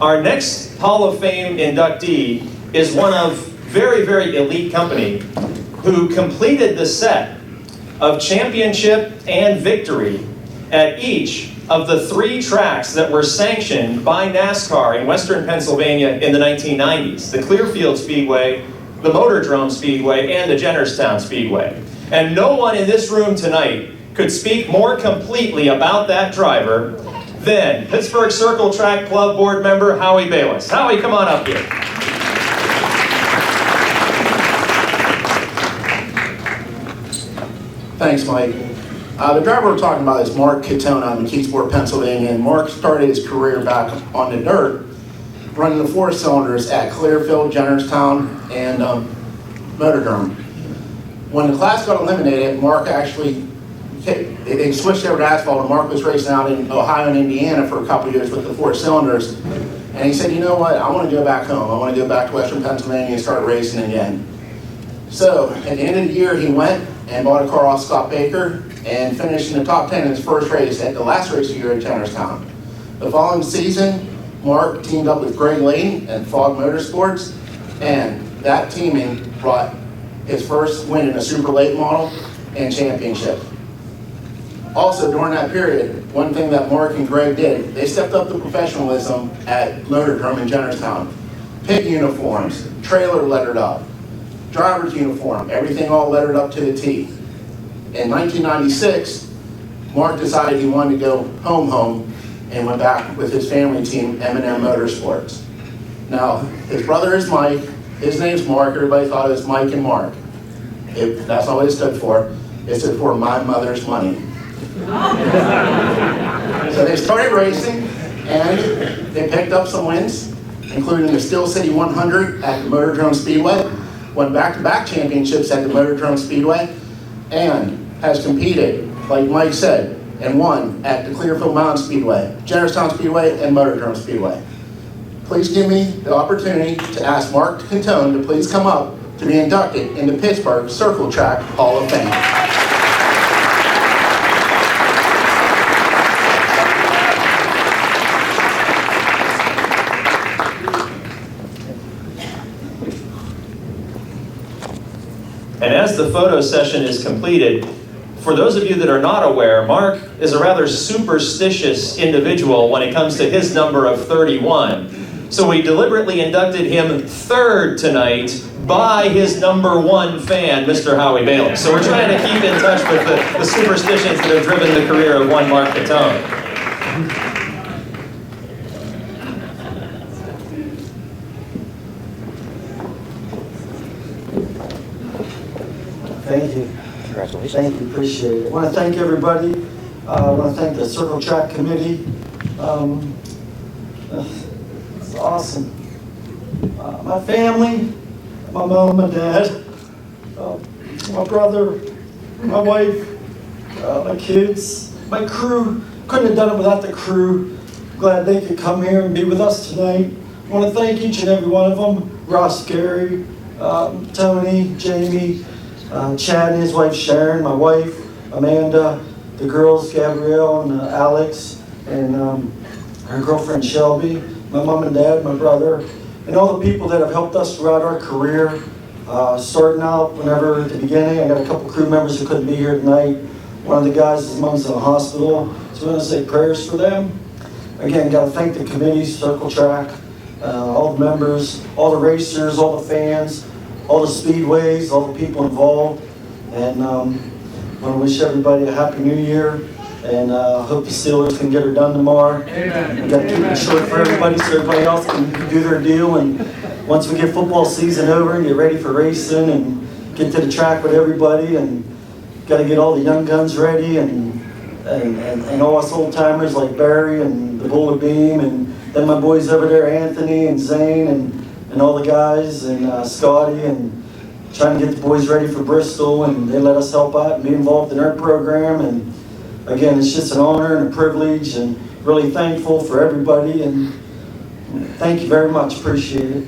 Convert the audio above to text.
Our next Hall of Fame inductee is one of very, very elite company who completed the set of championship and victory at each of the 3 tracks that were sanctioned by NASCAR in Western Pennsylvania in the 1990s. The Clearfield Speedway, the Motordrome Speedway, and the Jennerstown Speedway. And no one in this room tonight could speak more completely about that driver than Pittsburgh Circle Track Club board member Howie Bayless. Howie, come on up here. Thanks, Mike. The driver we're talking about is Mark Cottone out in Pittsburgh, Pennsylvania. And Mark started his career back on the dirt, running the 4 cylinders at Clearfield, Jennerstown, and Motordrome. When the class got eliminated, Mark actually, they switched over to asphalt, and Mark was racing out in Ohio and Indiana for a couple of years with the 4 cylinders. And he said, you know what, I want to go back home. I want to go back to Western Pennsylvania and start racing again. So at the end of the year, he went and bought a car off Scott Baker and finished in the top 10 in his first race at the last race of the year at Jennerstown. The following season, Mark teamed up with Greg Layton and Fog Motorsports, and that teaming brought his first win in a super late model and championship. Also, during that period, one thing that Mark and Greg did, they stepped up the professionalism at Motordrome in Jennerstown. Pit uniforms, trailer lettered up, driver's uniform, everything all lettered up to the T. In 1996, Mark decided he wanted to go home and went back with his family team, M&M Motorsports. Now, his brother is Mike, his name's Mark, everybody thought it was Mike and Mark. That's not what it stood for. It stood for My Mother's Money. So they started racing, and they picked up some wins, including the Steel City 100 at the Motordrome Speedway, won back-to-back championships at the Motordrome Speedway, and has competed, like Mike said, and won at the Clearfield Mountain Speedway, Jennerstown Speedway, and Motordrome Speedway. Please give me the opportunity to ask Mark Cottone to please come up to be inducted into Pittsburgh Circle Track Hall of Fame. And as the photo session is completed, for those of you that are not aware, Mark is a rather superstitious individual when it comes to his number of 31. So we deliberately inducted him 3rd tonight by his number 1 fan, Mr. Howie Bayless. So we're trying to keep in touch with the superstitions that have driven the career of one Mark Cottone. Thank you. Congratulations. Thank you, appreciate it. I want to thank everybody. I want to thank the Circle Track Committee. It's awesome. My family, my mom and dad, my brother, my wife, my kids, my crew. Couldn't have done it without the crew. Glad they could come here and be with us tonight. I want to thank each and every one of them. Ross, Gary, Tony, Jamie, Chad and his wife Sharon, my wife Amanda, the girls Gabrielle and Alex, and her girlfriend Shelby, my mom and dad, my brother, and all the people that have helped us throughout our career. Starting out, whenever at the beginning, I got a couple crew members who couldn't be here tonight. One of the guys is mom's in the hospital, so I'm going to say prayers for them. Again, got to thank the committee, Circle Track, all the members, all the racers, all the fans, all the speedways, all the people involved, and I want to wish everybody a happy new year, and hope the Steelers can get her done tomorrow. Amen. We got to keep it short for everybody so everybody else can do their deal, and once we get football season over and get ready for racing and get to the track with everybody, and got to get all the young guns ready, and all us old timers like Barry and the Bullet Beam, and then my boys over there, Anthony and Zane, and all the guys, and Scotty, and trying to get the boys ready for Bristol, and they let us help out and be involved in our program. And again, it's just an honor and a privilege, and really thankful for everybody, and thank you very much, appreciate it.